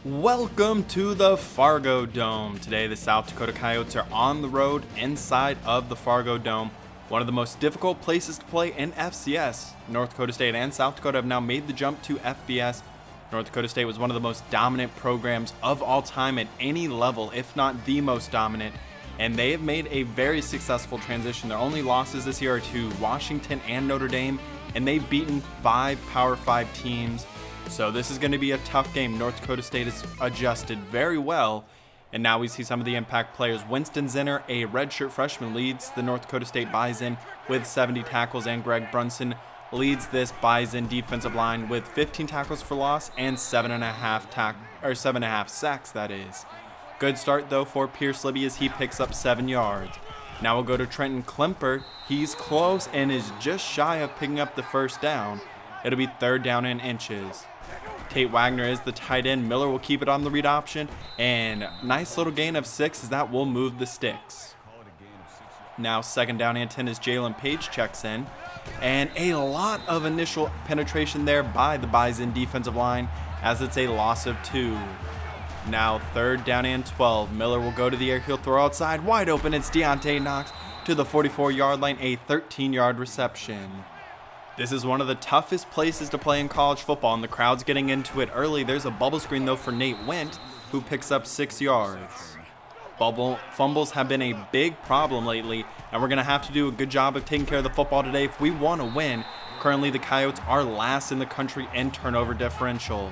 Welcome to the Fargo Dome. Today the South Dakota Coyotes are on the road inside of the Fargo Dome, one of the most difficult places to play in FCS. North Dakota State and South Dakota have now made the jump to FBS. North Dakota State was one of the most dominant programs of all time at any level, if not the most dominant, and they have made a very successful transition. Their only losses this year are to Washington and Notre Dame, and they've beaten 5 Power 5 teams. So this is going to be a tough game. North Dakota State has adjusted very well, and now we see some of the impact players. Winston Zinner, a redshirt freshman, leads the North Dakota State Bison with 70 tackles, and Greg Brunson leads this Bison defensive line with 15 tackles for loss and 7.5 sacks. That is good start though for Pierce Libby as he picks up 7 yards. Now we'll go to Trenton Klemper. He's close and is just shy of picking up the first down. It'll be 3rd down and inches. Tate Wagner is the tight end. Miller will keep it on the read option, and nice little gain of 6 as that will move the sticks. Now 2nd down and 10 as Jalen Page checks in, and a lot of initial penetration there by the Bison defensive line as it's a loss of 2. Now 3rd down and 12. Miller will go to the air. He'll throw outside wide open. It's Deontay Knox to the 44-yard line, a 13-yard reception. This is one of the toughest places to play in college football, and the crowd's getting into it early. There's a bubble screen, though, for Nate Went, who picks up 6 yards. Fumbles have been a big problem lately, and we're going to have to do a good job of taking care of the football today if we want to win. Currently, the Coyotes are last in the country in turnover differential.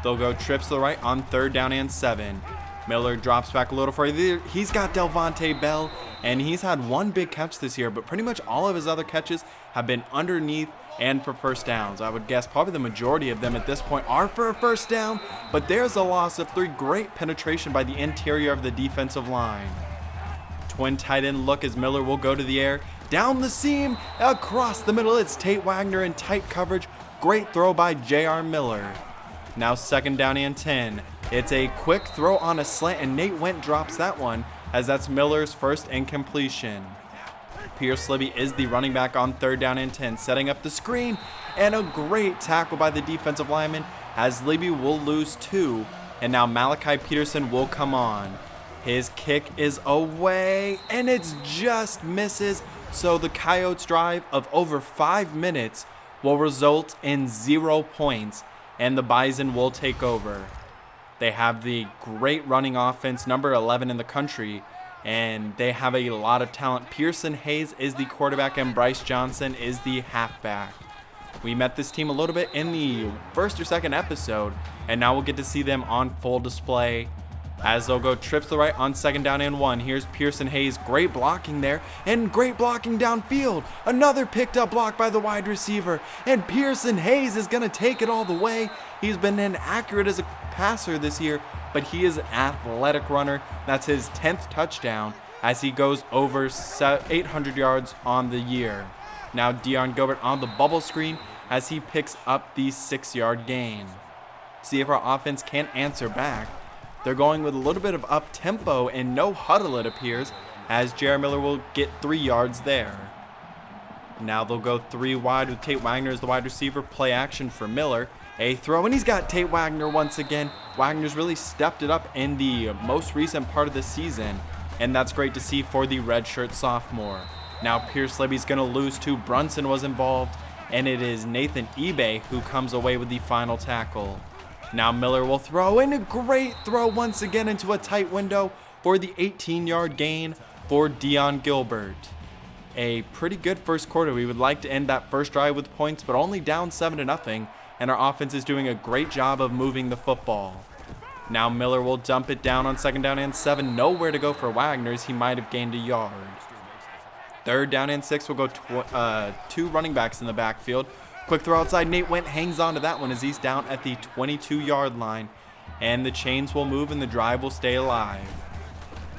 They'll go trips to the right on 3rd down and 7. Miller drops back a little further. He's got Delvonte Bell, and he's had one big catch this year, but pretty much all of his other catches have been underneath and for first downs. I would guess probably the majority of them at this point are for a first down, but there's a loss of 3. Great penetration by the interior of the defensive line. Twin tight end look as Miller will go to the air. Down the seam, across the middle, it's Tate Wagner in tight coverage. Great throw by J.R. Miller. Now 2nd down and 10. It's a quick throw on a slant, and Nate Went drops that one as that's Miller's first incompletion. Pierce Libby is the running back on 3rd down and 10, setting up the screen, and a great tackle by the defensive lineman as Libby will lose 2, and now Malachi Peterson will come on. His kick is away, and it just misses, so the Coyotes' drive of over 5 minutes will result in 0 points, and the Bison will take over. They have the great running offense, number 11 in the country, and they have a lot of talent. Pearson Hayes is the quarterback, and Bryce Johnson is the halfback. We met this team a little bit in the first or second episode, and now we'll get to see them on full display as they'll go trips to the right on 2nd down and 1. Here's Pearson Hayes. Great blocking there, and great blocking downfield. Another picked up block by the wide receiver, and Pearson Hayes is going to take it all the way. He's been inaccurate as a passer this year, but he is an athletic runner. That's his 10th touchdown as he goes over 800 yards on the year. Now Dion Gilbert on the bubble screen as he picks up the 6-yard gain. See if our offense can answer back. They're going with a little bit of up-tempo and no huddle, it appears, as J.R. Miller will get 3 yards there. Now they'll go 3 wide with Tate Wagner as the wide receiver. Play action for Miller. A throw, and he's got Tate Wagner once again. Wagner's really stepped it up in the most recent part of the season, and that's great to see for the redshirt sophomore. Now Pierce Libby's going to lose 2. Brunson was involved, and it is Nathan eBay who comes away with the final tackle. Now Miller will throw, and a great throw once again into a tight window for the 18-yard gain for Dion Gilbert. A pretty good first quarter. We would like to end that first drive with points, but only down 7-0, and our offense is doing a great job of moving the football. Now Miller will dump it down on 2nd down and 7. Nowhere to go for Wagner as he might have gained a yard. 3rd down and 6 will go 2 running backs in the backfield. Quick throw outside. Nate Went hangs on to that one as he's down at the 22-yard line. And the chains will move and the drive will stay alive.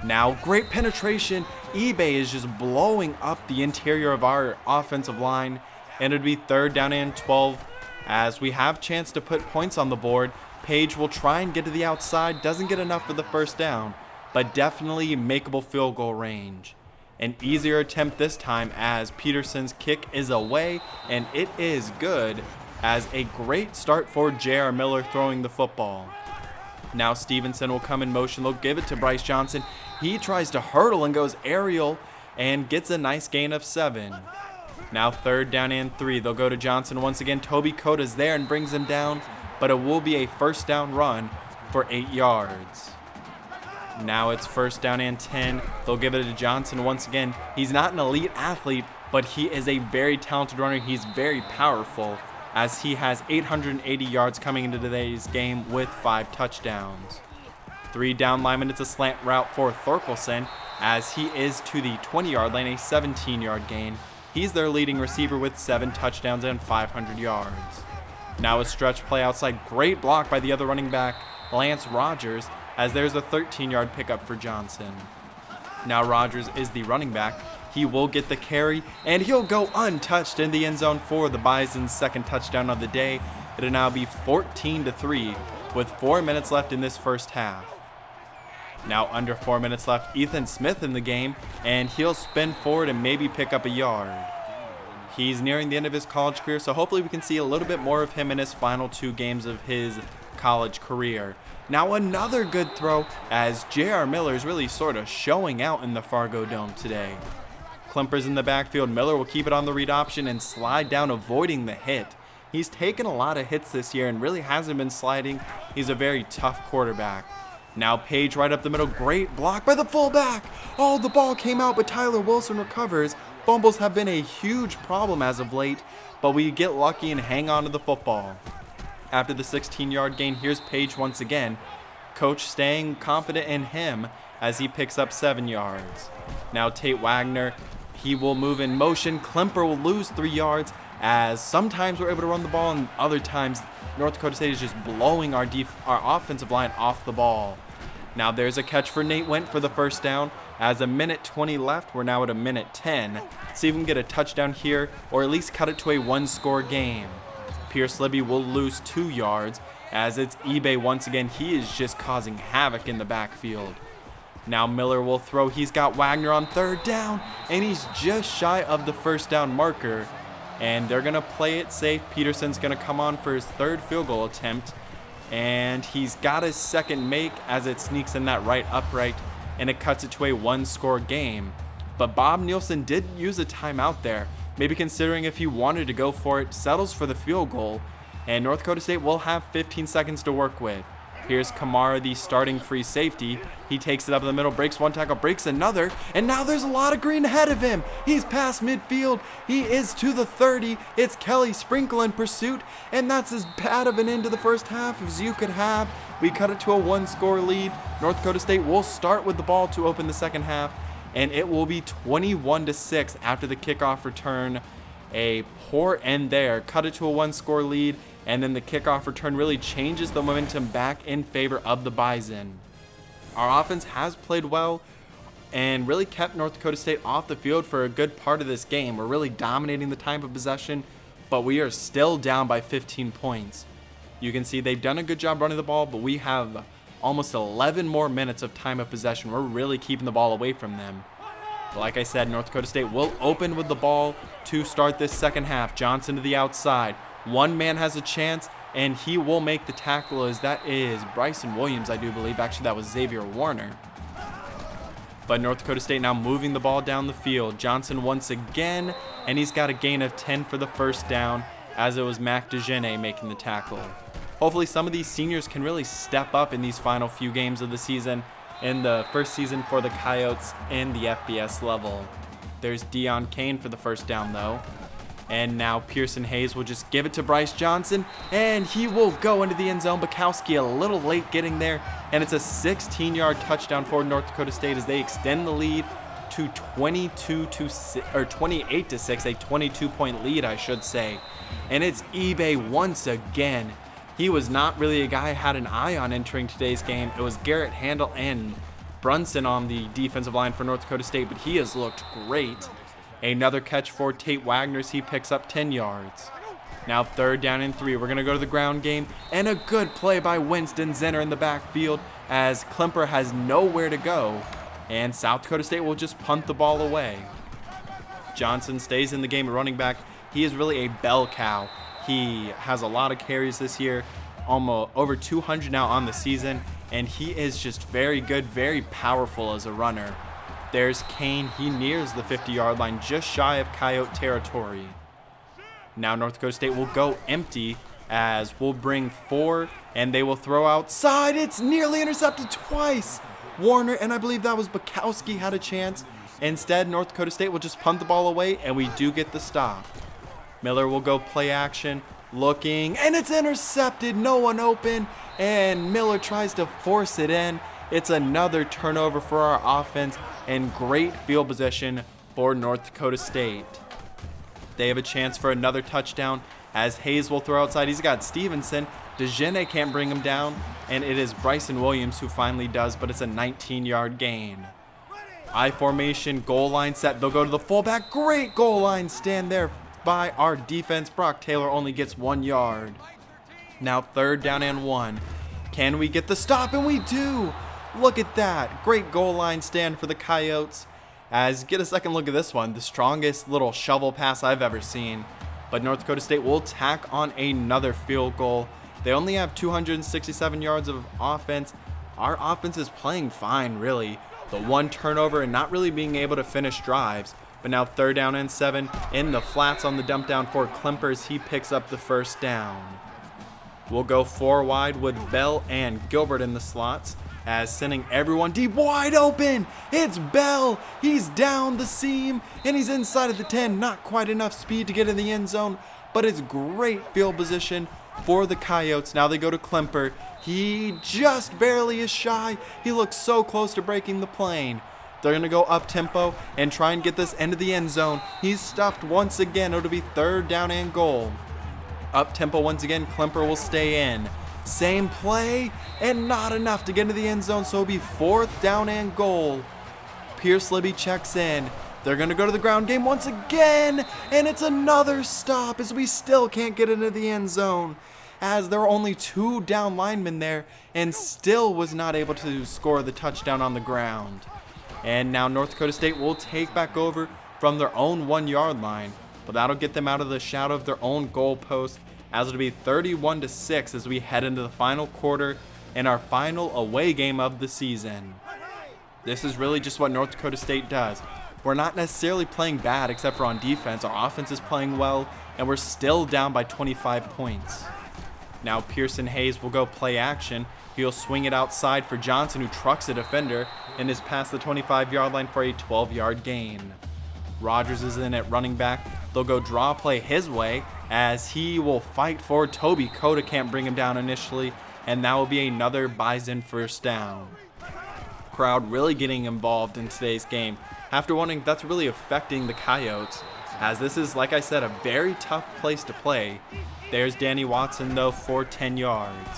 Now, great penetration. eBay is just blowing up the interior of our offensive line. And it'd be 3rd down and 12 as we have a chance to put points on the board. Page will try and get to the outside. Doesn't get enough for the first down, but definitely makeable field goal range. An easier attempt this time as Peterson's kick is away, and it is good as a great start for J.R. Miller throwing the football. Now Stevenson will come in motion. They'll give it to Bryce Johnson. He tries to hurdle and goes aerial and gets a nice gain of 7. Now 3rd down and 3. They'll go to Johnson once again. Toby Coda's there and brings him down, but it will be a 1st down run for 8 yards. Now it's 1st down and 10. They'll give it to Johnson once again. He's not an elite athlete, but he is a very talented runner. He's very powerful, as he has 880 yards coming into today's game with 5 touchdowns. 3 down linemen. It's a slant route for Thorkelson, as he is to the 20-yard line, a 17-yard gain. He's their leading receiver with 7 touchdowns and 500 yards. Now a stretch play outside. Great block by the other running back, Lance Rogers, as there's a 13-yard pickup for Johnson. Now Rogers is the running back. He will get the carry, and he'll go untouched in the end zone for the Bison's 2nd touchdown of the day. It'll now be 14-3 with 4 minutes left in this first half. Now under 4 minutes left, Ethan Smith in the game, and he'll spin forward and maybe pick up a yard. He's nearing the end of his college career, so hopefully we can see a little bit more of him in his final 2 games of his college career. Now another good throw, as J.R. Miller is really sort of showing out in the Fargo Dome today. Klemper's in the backfield. Miller will keep it on the read option and slide down, avoiding the hit. He's taken a lot of hits this year and really hasn't been sliding. He's a very tough quarterback. Now Page right up the middle. Great block by the fullback. Oh, the ball came out, but Tyler Wilson recovers. Fumbles have been a huge problem as of late, but we get lucky and hang on to the football. After the 16-yard gain, here's Page once again. Coach staying confident in him as he picks up 7 yards. Now Tate Wagner, he will move in motion. Klemper will lose 3 yards, as sometimes we're able to run the ball and other times North Dakota State is just blowing our offensive line off the ball. Now there's a catch for Nate Went for the 1st down. As a minute 20 left, we're now at a minute 10. See if we can get a touchdown here, or at least cut it to a 1-score game. Pierce Libby will lose 2 yards, as it's eBay once again. He is just causing havoc in the backfield. Now Miller will throw. He's got Wagner on 3rd down, and he's just shy of the 1st down marker. And they're going to play it safe. Peterson's going to come on for his 3rd field goal attempt. And he's got his 2nd make as it sneaks in that right upright, and it cuts it to a 1-score game. But Bob Nielsen did use a timeout there, maybe considering if he wanted to go for it, settles for the field goal, and North Dakota State will have 15 seconds to work with. Here's Kamara, the starting free safety. He takes it up in the middle, breaks 1 tackle, breaks another, and now there's a lot of green ahead of him. He's past midfield. He is to the 30. It's Kelly Sprinkle in pursuit, and that's as bad of an end to the first half as you could have. We cut it to a 1-score lead. North Dakota State will start with the ball to open the second half, and it will be 21-6 after the kickoff return. A poor end there. Cut it to a 1-score lead, and then the kickoff return really changes the momentum back in favor of the Bison. Our offense has played well and really kept North Dakota State off the field for a good part of this game. We're really dominating the time of possession, but we are still down by 15 points. You can see they've done a good job running the ball, but we have almost 11 more minutes of time of possession. We're really keeping the ball away from them. But like I said, North Dakota State will open with the ball to start this second half. Johnson to the outside. One man has a chance, and he will make the tackle, as that is Bryson Williams, I do believe. Actually, that was Xavier Warner. But North Dakota State now moving the ball down the field. Johnson once again, and he's got a gain of 10 for the 1st down, as it was Mac DeGene making the tackle. Hopefully some of these seniors can really step up in these final few games of the season, in the first season for the Coyotes in the FBS level. There's Deion Kane for the 1st down though. And now Pearson Hayes will just give it to Bryce Johnson, and he will go into the end zone. Bukowski a little late getting there, and it's a 16-yard touchdown for North Dakota State as they extend the lead to 28-6, a 22-point lead, I should say. And it's eBay once again. He was not really a guy I had an eye on entering today's game. It was Garrett Handel and Brunson on the defensive line for North Dakota State, but he has looked great. Another catch for Tate Wagner as he picks up 10 yards. Now 3rd down and 3. We're going to go to the ground game, and a good play by Winston Zenner in the backfield as Klemper has nowhere to go, and South Dakota State will just punt the ball away. Johnson stays in the game at running back. He is really a bell cow. He has a lot of carries this year, almost over 200 now on the season, and he is just very good, very powerful as a runner. There's Kane. He nears the 50-yard line, just shy of Coyote territory. Now North Dakota State will go empty as we'll bring 4, and they will throw outside. It's nearly intercepted twice. Warner, and I believe that was Bukowski, had a chance. Instead, North Dakota State will just punt the ball away, and we do get the stop. Miller will go play action, looking, and it's intercepted. No one open, and Miller tries to force it in. It's another turnover for our offense, and great field position for North Dakota State. They have a chance for another touchdown as Hayes will throw outside. He's got Stevenson. DeGene can't bring him down, and it is Bryson Williams who finally does, but it's a 19-yard gain. I formation, goal line set. They'll go to the fullback. Great goal line stand there by our defense. Brock Taylor only gets 1 yard. Now 3rd down and 1. Can we get the stop? And we do. Look at that. Great goal line stand for the Coyotes. As get a second look at this one. The strongest little shovel pass I've ever seen. But North Dakota State will tack on another field goal. They only have 267 yards of offense. Our offense is playing fine, really. The 1 turnover and not really being able to finish drives. But now 3rd down and 7 in the flats on the dump down for Klimpers. He picks up the 1st down. We'll go 4 wide with Bell and Gilbert in the slots, as sending everyone deep wide open. It's Bell. He's down the seam and he's inside of the 10. Not quite enough speed to get in the end zone, but it's great field position for the Coyotes. Now they go to Klimper. He just barely is shy. He looks so close to breaking the plane. They're going to go up tempo and try and get this into the end zone. He's stuffed once again. It'll be 3rd down and goal. Up tempo once again. Klimper will stay in. Same play and not enough to get into the end zone. So it'll be 4th down and goal. Pierce Libby checks in. They're going to go to the ground game once again. And it's another stop as we still can't get into the end zone, as there were only 2 down linemen there and still was not able to score the touchdown on the ground. And now North Dakota State will take back over from their own 1-yard line, but that'll get them out of the shadow of their own goal post, as it'll be 31-6 as we head into the final quarter in our final away game of the season. This is really just what North Dakota State does. We're not necessarily playing bad except for on defense. Our offense is playing well, and we're still down by 25 points. Now Pearson Hayes will go play action. He'll swing it outside for Johnson, who trucks a defender and is past the 25-yard line for a 12-yard gain. Rogers is in at running back. They'll go draw play his way as he will fight for Toby. Coda can't bring him down initially, and that will be another Bison 1st down. Crowd really getting involved in today's game. After wondering if that's really affecting the Coyotes, as this is, like I said, a very tough place to play. There's Danny Watson, though, for 10 yards.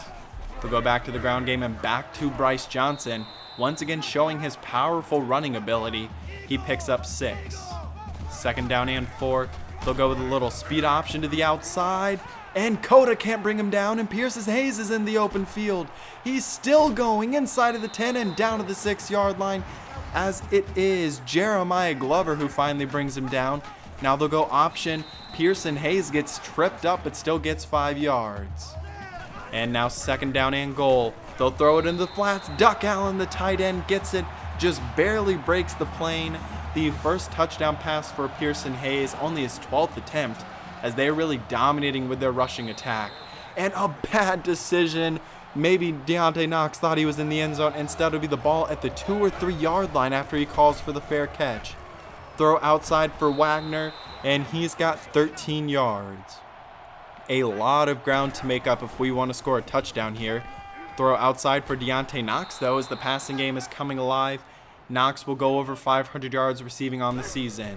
We'll go back to the ground game and back to Bryce Johnson, once again showing his powerful running ability. He picks up 6. 2nd down and 4. They'll go with a little speed option to the outside, and Coda can't bring him down, and Pierce Hayes is in the open field. He's still going inside of the 10 and down to the 6-yard line, as it is Jeremiah Glover who finally brings him down. Now they'll go option. Pearson Hayes gets tripped up but still gets 5 yards. And now 2nd down and goal. They'll throw it into the flats. Duck Allen, the tight end, gets it. Just barely breaks the plane. The first touchdown pass for Pearson Hayes, only his 12th attempt, as they're really dominating with their rushing attack. And a bad decision. Maybe Deontay Knox thought he was in the end zone. Instead, it'll be the ball at the 2 or 3 yard line after he calls for the fair catch. Throw outside for Wagner, and he's got 13 yards. A lot of ground to make up if we want to score a touchdown here. Throw outside for Deontay Knox, though, as the passing game is coming alive. Knox will go over 500 yards receiving on the season.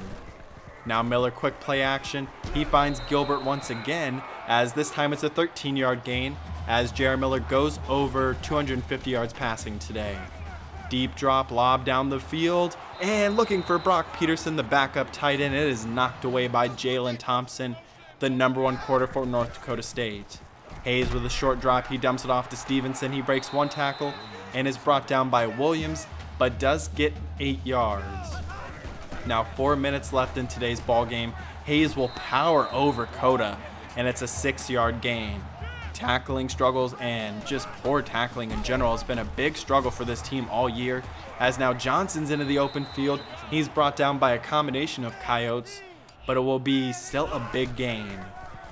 Now Miller, quick play action. He finds Gilbert once again, as this time it's a 13-yard gain, as Jared Miller goes over 250 yards passing today. Deep drop, lob down the field, and looking for Brock Peterson, the backup tight end. It is knocked away by Jalen Thompson, the number 1 quarter for North Dakota State. Hayes with a short drop, he dumps it off to Stevenson. He breaks 1 tackle and is brought down by Williams, but does get 8 yards. Now 4 minutes left in today's ball game. Hayes will power over Coda, and it's a 6-yard gain. tackling struggles and just poor tackling in general has been a big struggle for this team all year, as now Johnson's into the open field. He's brought down by a combination of Coyotes, but it will be still a big game.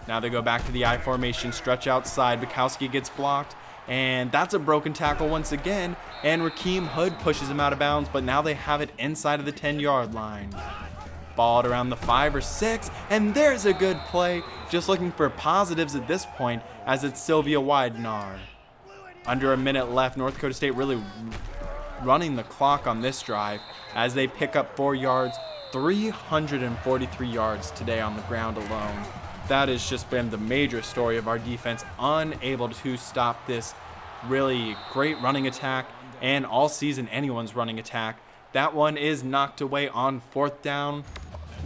Now they go back to the I formation, stretch outside. Bukowski gets blocked, and that's a broken tackle once again, and Rakeem Hood pushes him out of bounds, but now they have it inside of the 10-yard line. Balled around the 5 or 6, and there's a good play. Just looking for positives at this point, as it's Sylvia Widenar. Under a minute left, North Dakota State really running the clock on this drive as they pick up 4 yards, 343 yards today on the ground alone. That has just been the major story of our defense, unable to stop this really great running attack, and all season anyone's running attack. That one is knocked away on 4th down,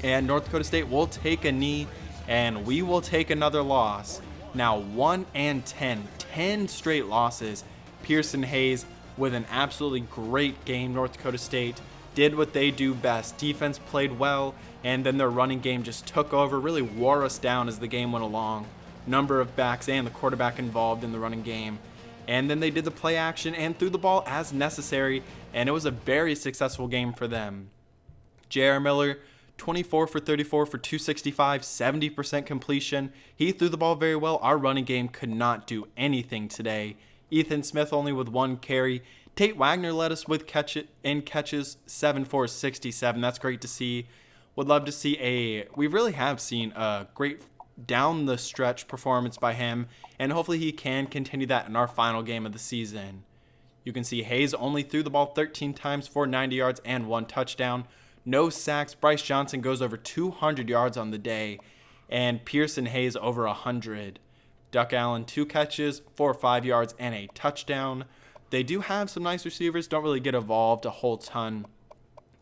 and North Dakota State will take a knee, and we will take another loss. Now 1-10, 10 straight losses. Pearson Hayes with an absolutely great game. North Dakota State did what they do best. Defense played well, and then their running game just took over, really wore us down as the game went along. Number of backs and the quarterback involved in the running game. And then they did the play action and threw the ball as necessary, and it was a very successful game for them. J.R. Miller, 24 for 34 for 265, 70% completion. He threw the ball very well. Our running game could not do anything today. Ethan Smith only with 1 carry. Tate Wagner led us with catches, 7 for 67. That's great to see. Would love to see we really have seen a great down the stretch performance by him, and hopefully he can continue that in our final game of the season. You can see Hayes only threw the ball 13 times for 90 yards and 1 touchdown. No sacks. Bryce Johnson goes over 200 yards on the day, and Pearson Hayes over 100. Duck Allen, 2 catches, 4 or 5 yards, and a touchdown. They do have some nice receivers, don't really get involved a whole ton.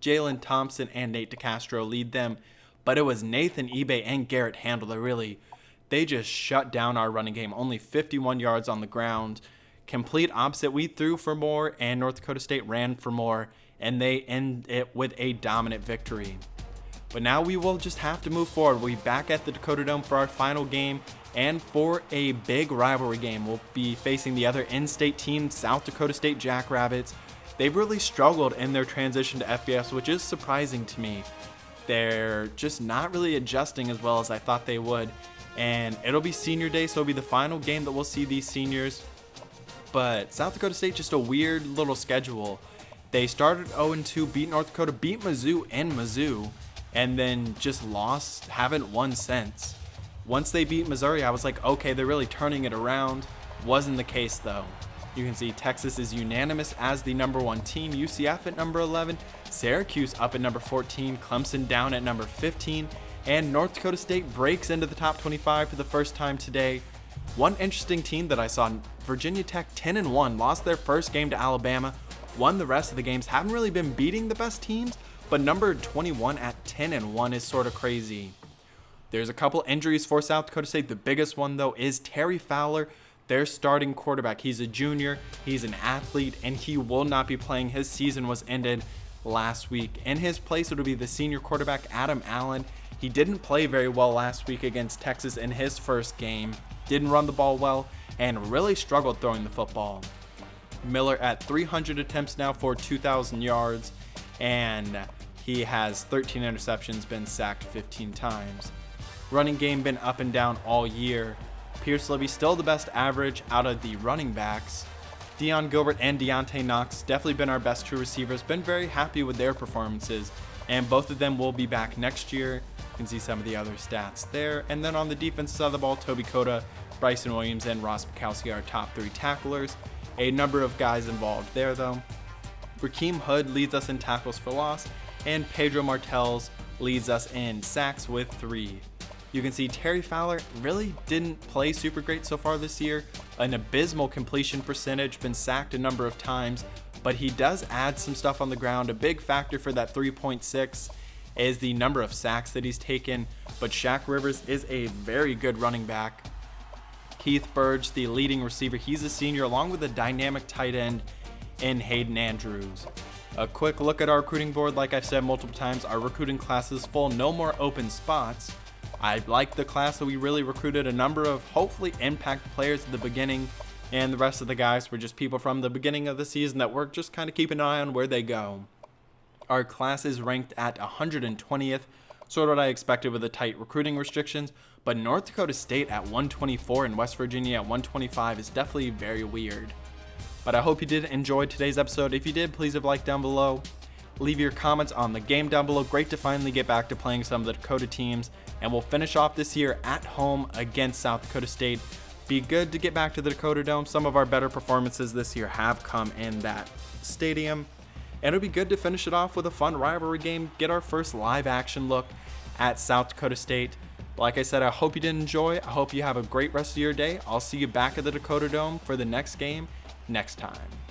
Jalen Thompson and Nate DeCastro lead them, but it was Nathan Ebay and Garrett Handel that they just shut down our running game. Only 51 yards on the ground. Complete opposite. We threw for more, and North Dakota State ran for more, and they end it with a dominant victory. But now we will just have to move forward. We'll be back at the Dakota Dome for our final game, and for a big rivalry game. We'll be facing the other in-state team, South Dakota State Jackrabbits. They've really struggled in their transition to FBS, which is surprising to me. They're just not really adjusting as well as I thought they would. And it'll be senior day, so it'll be the final game that we'll see these seniors. But South Dakota State, just a weird little schedule. They started 0-2, beat North Dakota, beat Mizzou in Mizzou, and then just lost, haven't won since. Once they beat Missouri, I was like, okay, they're really turning it around. Wasn't the case though. You can see Texas is unanimous as the number 1 team, UCF at number 11, Syracuse up at number 14, Clemson down at number 15, and North Dakota State breaks into the top 25 for the first time today. One interesting team that I saw, Virginia Tech 10-1, lost their first game to Alabama, won the rest of the games, haven't really been beating the best teams, but number 21 at 10-1 is sort of crazy. There's a couple injuries for South Dakota State. The biggest one though is Terry Fowler, their starting quarterback. He's a junior, he's an athlete, and he will not be playing. His season was ended last week. In his place, it'll be the senior quarterback, Adam Allen. He didn't play very well last week against Texas in his first game, didn't run the ball well, and really struggled throwing the football. Miller at 300 attempts now for 2,000 yards, and he has 13 interceptions, been sacked 15 times. Running game been up and down all year. Pierce Libby still the best average out of the running backs. Deion Gilbert and Deontay Knox definitely been our best 2 receivers. Been very happy with their performances, and both of them will be back next year. You can see some of the other stats there. And then on the defensive side of the ball, Toby Cota, Bryson Williams, and Ross Bukowski are top 3 tacklers. A number of guys involved there though. Rakeem Hood leads us in tackles for loss, and Pedro Martels leads us in sacks with 3. You can see Terry Fowler really didn't play super great so far this year. An abysmal completion percentage, been sacked a number of times, but he does add some stuff on the ground. A big factor for that 3.6 is the number of sacks that he's taken, but Shaq Rivers is a very good running back. Keith Burge, the leading receiver, he's a senior, along with a dynamic tight end in Hayden Andrews. A quick look at our recruiting board. Like I've said multiple times, our recruiting class is full, no more open spots. I like the class that we really recruited a number of hopefully impact players at the beginning, and the rest of the guys were just people from the beginning of the season that we're just kind of keeping an eye on where they go. Our class is ranked at 120th, sort of what I expected with the tight recruiting restrictions, but North Dakota State at 124 and West Virginia at 125 is definitely very weird. But I hope you did enjoy today's episode. If you did, please leave a like down below. Leave your comments on the game down below. Great to finally get back to playing some of the Dakota teams, and we'll finish off this year at home against South Dakota State. Be good to get back to the Dakota Dome. Some of our better performances this year have come in that stadium, and it'll be good to finish it off with a fun rivalry game, get our first live action look at South Dakota State. Like I said, I hope you did enjoy. I hope you have a great rest of your day. I'll see you back at the Dakota Dome for the next game next time.